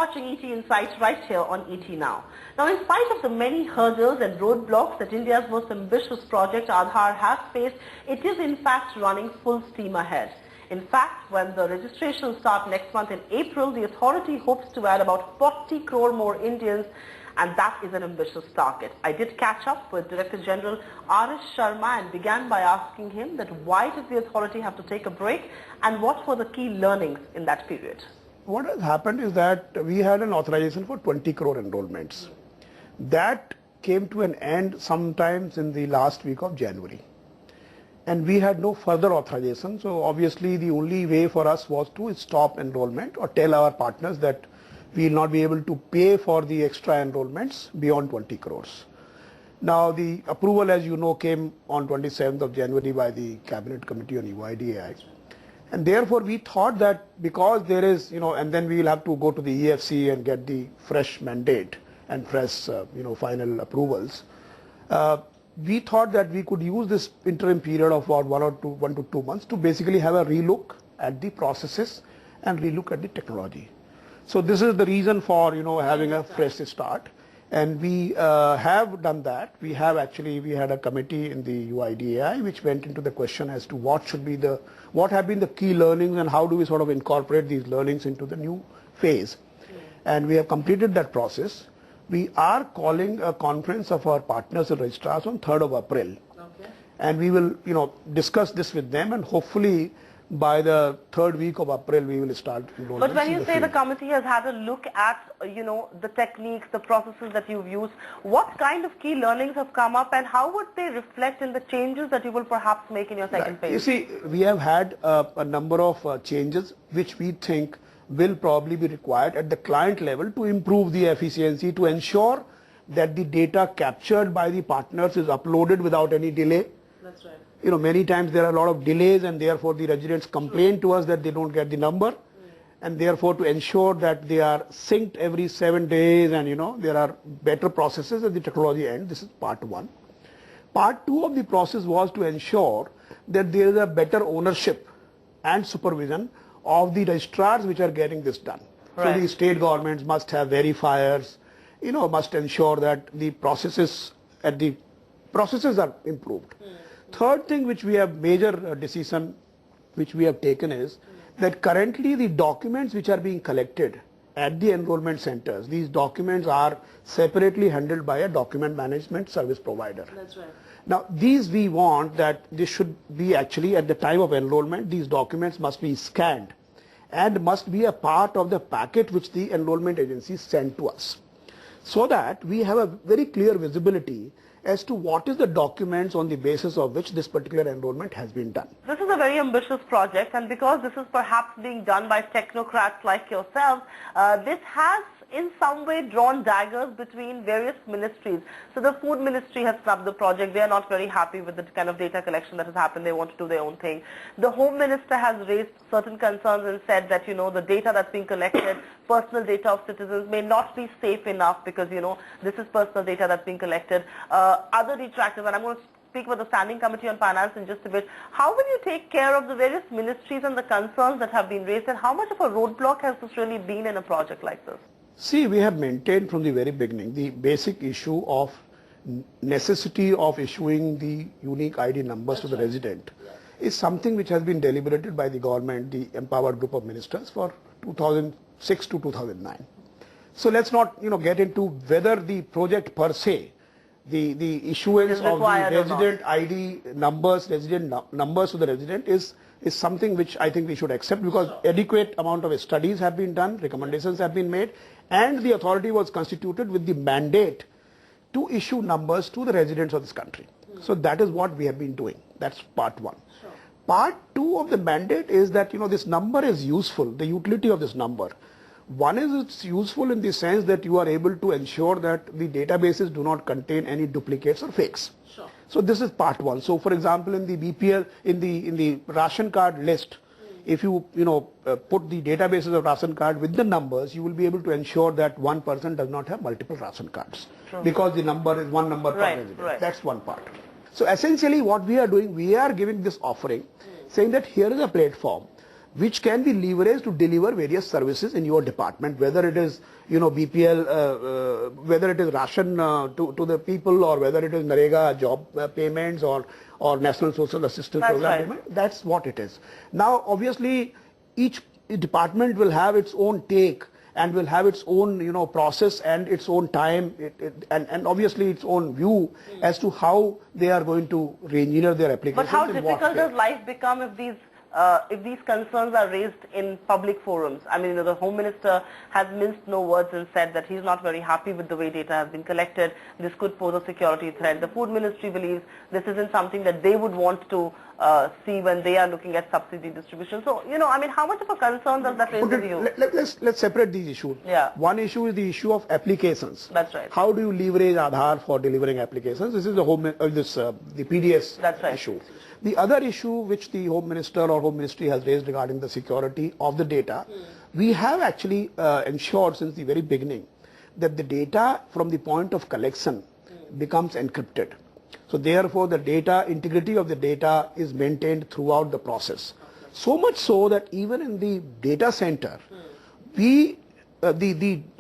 watching ET Insights right here on ET Now. Now, in spite of the many hurdles and roadblocks that India's most ambitious project Aadhaar has faced, it is in fact running full steam ahead. In fact, when the registration starts next month in April, the authority hopes to add about 40 crore more Indians, and that is an ambitious target. I did catch up with Director General R.S. Sharma and began by asking him that why did the authority have to take a break and what were the key learnings in that period? What has happened is that we had an authorization for 20 crore enrollments. That came to an end sometimes in the last week of January. And we had no further authorization, so obviously the only way for us was to stop enrollment or tell our partners that we will not be able to pay for the extra enrollments beyond 20 crores. Now the approval, as you know, came on 27th of January by the Cabinet Committee on UIDAI. And therefore we thought that because there is, and then we will have to go to the EFC and get the fresh mandate and fresh, final approvals. We thought that we could use this interim period of about 1 to 2 months to basically have a relook at the processes and relook at the technology. So this is the reason for having a fresh start, and we have done that. We had a committee in the UIDAI which went into the question as to what have been the key learnings and how do we sort of incorporate these learnings into the new phase. And we have completed that process. We are calling a conference of our partners and registrars on 3rd of April. Okay. And we will, discuss this with them, and hopefully by the 3rd week of April we will start enrollment. But when you say the committee has had a look at, the techniques, the processes that you've used, what kind of key learnings have come up and how would they reflect in the changes that you will perhaps make in your second phase? You see, we have had a number of changes which we think will probably be required at the client level to improve the efficiency, to ensure that the data captured by the partners is uploaded without any delay. That's right. Many times there are a lot of delays and therefore the residents complain to us that they don't get the number. And therefore to ensure that they are synced every 7 days and there are better processes at the technology end. This is part one. Part two of the process was to ensure that there is a better ownership and supervision of the registrars which are getting this done. Right. So the state governments must have verifiers, must ensure that the processes are improved. Third thing which we have major decision which we have taken is that currently the documents which are being collected at the enrollment centers, these documents are separately handled by a document management service provider. That's right. Now these we want that this should be actually at the time of enrollment, these documents must be scanned and must be a part of the packet which the enrollment agency sent to us, so that we have a very clear visibility as to what is the documents on the basis of which this particular enrollment has been done. This is a very ambitious project, and because this is perhaps being done by technocrats like yourselves, this has in some way drawn daggers between various ministries. So the food ministry has snubbed the project. They are not very happy with the kind of data collection that has happened. They want to do their own thing. The home minister has raised certain concerns and said that, the data that's being collected, personal data of citizens may not be safe enough because, this is personal data that's being collected. Other detractors, and I'm going to speak with the Standing Committee on Finance in just a bit. How will you take care of the various ministries and the concerns that have been raised, and how much of a roadblock has this really been in a project like this? See, we have maintained from the very beginning the basic issue of necessity of issuing the unique ID numbers to the resident is something which has been deliberated by the government, the empowered group of ministers, for 2006 to 2009. So let's not get into whether the project per se, the issuance of the resident ID numbers, numbers to the resident is something which I think we should accept, because adequate amount of studies have been done, recommendations have been made, and the authority was constituted with the mandate to issue numbers to the residents of this country. So that is what we have been doing. That's part one. Sure. Part two of the mandate is that this number is useful, the utility of this number. One is it's useful in the sense that you are able to ensure that the databases do not contain any duplicates or fakes. Sure. So this is part one. So for example, in the BPL, in the ration card list, if you put the databases of ration card with the numbers, you will be able to ensure that one person does not have multiple ration cards. Sure. Because the number is one number per resident. Right. That's one part. So essentially what we are doing, we are giving this offering, saying that here is a platform which can be leveraged to deliver various services in your department, whether it is, BPL, whether it is ration to the people, or whether it is Narega job payments, or National Social Assistance Program payment. That's what it is. Now, obviously, each department will have its own take and will have its own, process and its own time, and obviously its own view as to how they are going to re-engineer their applications. But how difficult does life become if these concerns are raised in public forums? I mean, the Home Minister has minced no words and said that he's not very happy with the way data has been collected. This could pose a security threat. The Food Ministry believes this isn't something that they would want to see when they are looking at subsidy distribution. So, I mean, how much of a concern does that raise with you? Let's separate these issues. Yeah. One issue is the issue of applications. That's right. How do you leverage Aadhaar for delivering applications? This is the the PDS That's right. issue. The other issue which the Home Minister or Home Ministry has raised regarding the security of the data, we have actually ensured since the very beginning that the data from the point of collection becomes encrypted. So therefore the data, integrity of the data is maintained throughout the process. So much so that even in the data center, the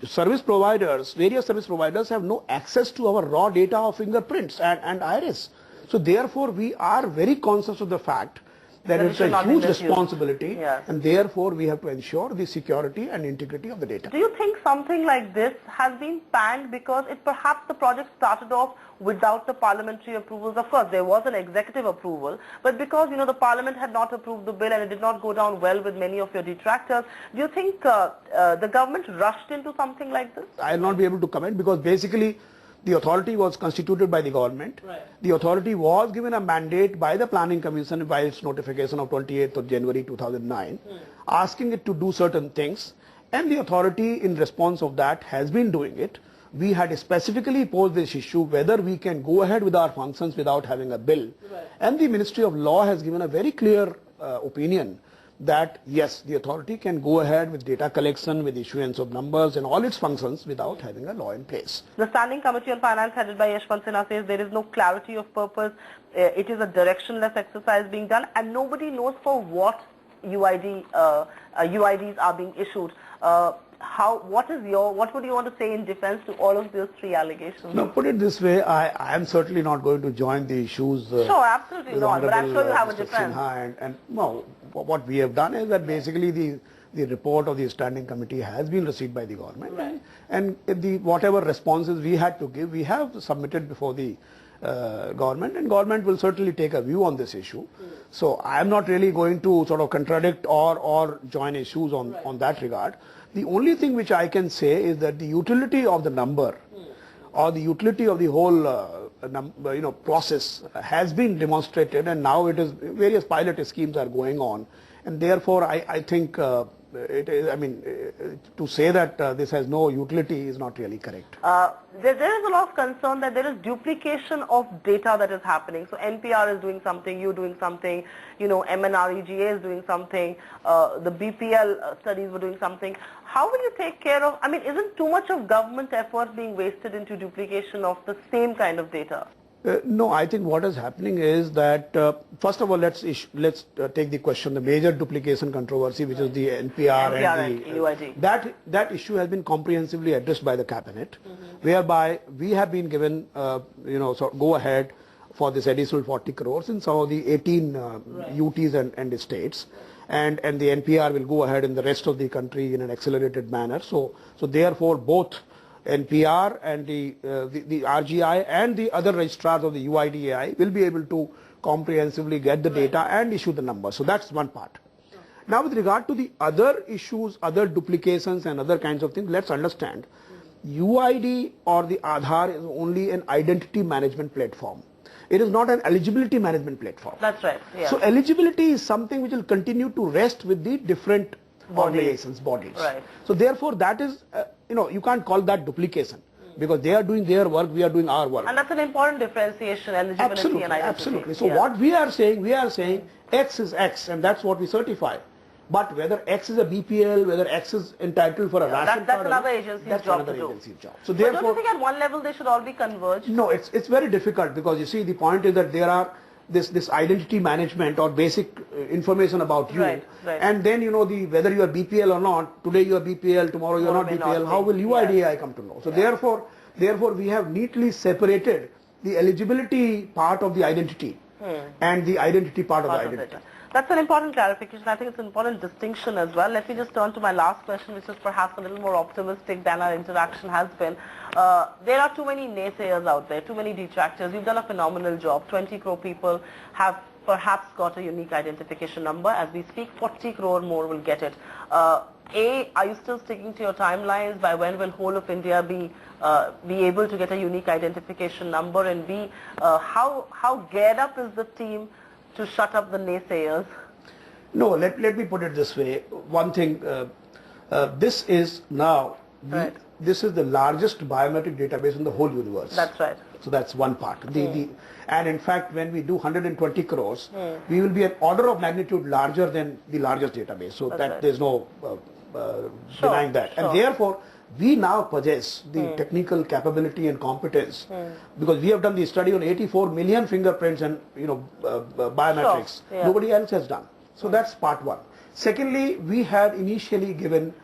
service providers, various service providers have no access to our raw data of fingerprints and iris. So therefore we are very conscious of the fact that it's a huge responsibility, and therefore we have to ensure the security and integrity of the data. Do you think something like this has been panned because perhaps the project started off without the parliamentary approvals? Of course, there was an executive approval, but because, the parliament had not approved the bill and it did not go down well with many of your detractors, do you think the government rushed into something like this? I will not be able to comment because basically the authority was constituted by the government. Right. The authority was given a mandate by the Planning Commission by its notification of 28th of January 2009, asking it to do certain things, and the authority in response of that has been doing it. We had specifically posed this issue whether we can go ahead with our functions without having a bill. Right. And the Ministry of Law has given a very clear opinion that yes, the authority can go ahead with data collection, with issuance of numbers and all its functions without having a law in place. The Standing Committee on Finance headed by Yashwant Sinha says there is no clarity of purpose. It is a directionless exercise being done and nobody knows for what UIDs are being issued. What would you want to say in defense to all of those three allegations? No, put it this way, I am certainly not going to join the issues. Sure, absolutely not, but I'm sure you have a defense. And no, what we have done is that basically the report of the Standing Committee has been received by the government, right. And whatever responses we had to give, we have submitted before the government, and government will certainly take a view on this issue. So I am not really going to sort of contradict or join issues on that regard. The only thing which I can say is that the utility of the number or the utility of the whole process has been demonstrated, and now it is various pilot schemes are going on, and therefore I think it is, to say that this has no utility is not really correct. There is a lot of concern that there is duplication of data that is happening. So NPR is doing something, you doing something, MNREGA is doing something, the BPL studies were doing something. How will you take care of, isn't too much of government effort being wasted into duplication of the same kind of data? No, I think what is happening is that first of all, let's take the question, the major duplication controvery, which is the NPR and the UID. That issue has been comprehensively addressed by the cabinet, whereby we have been given go ahead for this additional 40 crores in some of the 18 UTs and states, and the NPR will go ahead in the rest of the country in an accelerated manner. So therefore both NPR and the RGI and the other registrars of the UIDAI will be able to comprehensively get the data and issue the numbers. So that's one part. Now with regard to the other issues, other duplications and other kinds of things, let's understand UID or the Aadhaar is only an identity management platform. It is not an eligibility management platform. That's right. Yeah. So eligibility is something which will continue to rest with the different organizations, bodies. Right. So therefore that is, you can't call that duplication because they are doing their work, we are doing our work. And that's an important differentiation, eligibility and identity. Absolutely. So what we are saying X is X and that's what we certify. But whether X is a BPL, whether X is entitled for a ration that's another agency's job to do. So therefore, don't you think at one level they should all be converged? No, it's very difficult because you see the point is that there are this identity management or basic information about you, right. and then whether you are BPL or not. Today you are BPL, tomorrow you are not BPL. How will UIDAI come to know? So therefore we have neatly separated the eligibility part of the identity and the identity part of the identity. That's an important clarification. I think it's an important distinction as well. Let me just turn to my last question, which is perhaps a little more optimistic than our interaction has been. There are too many naysayers out there, too many detractors. You've done a phenomenal job. 20 crore people have perhaps got a unique identification number. As we speak, 40 crore more will get it. A, are you still sticking to your timelines? By when will whole of India be able to get a unique identification number? And B, how geared up is the team to shut up the naysayers? No, let me put it this way. One thing, this is now, this is the largest biometric database in the whole universe. That's right. So that's one part. And in fact, when we do 120 crores, we will be an order of magnitude larger than the largest database. So there's no denying that. And therefore, we now possess the technical capability and competence because we have done the study on 84 million fingerprints and biometrics. Nobody else has done. So that's part one. Secondly, we had initially given,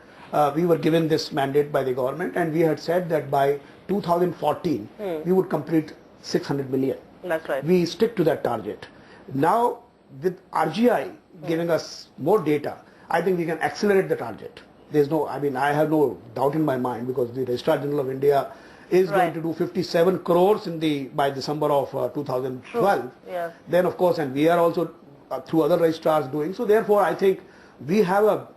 we were given this mandate by the government, and we had said that by 2014 we would complete 600 million. That's right. We stick to that target. Now with RGI giving us more data, I think we can accelerate the target. There's no, I have no doubt in my mind because the Registrar General of India is going to do 57 crores by December of 2012. Yes. Then of course, and we are also through other registrars doing. So therefore, I think we have a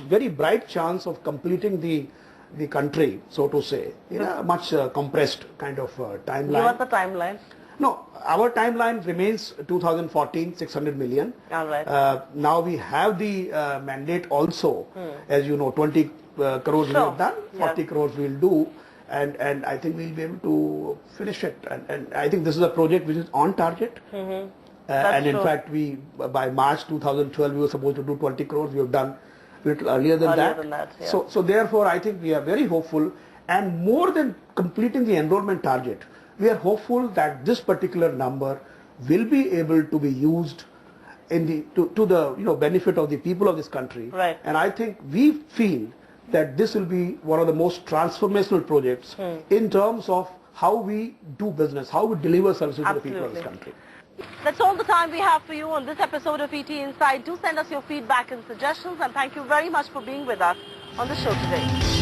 very bright chance of completing the country, so to say, in a much compressed kind of timeline. Give us the timeline. No, our timeline remains 2014, 600 million. All right. Now we have the mandate also, as you know, 20 crores we have done, 40 crores we will do, and I think we will be able to finish it. And I think this is a project which is on target. And in fact, by March 2012, we were supposed to do 20 crores. We have done a little earlier than that. So therefore, I think we are very hopeful. And more than completing the enrollment target, we are hopeful that this particular number will be able to be used in to the benefit of the people of this country. Right. And I think we feel that this will be one of the most transformational projects in terms of how we do business, how we deliver services to the people of this country. That's all the time we have for you on this episode of ET Inside. Do send us your feedback and suggestions, and thank you very much for being with us on the show today.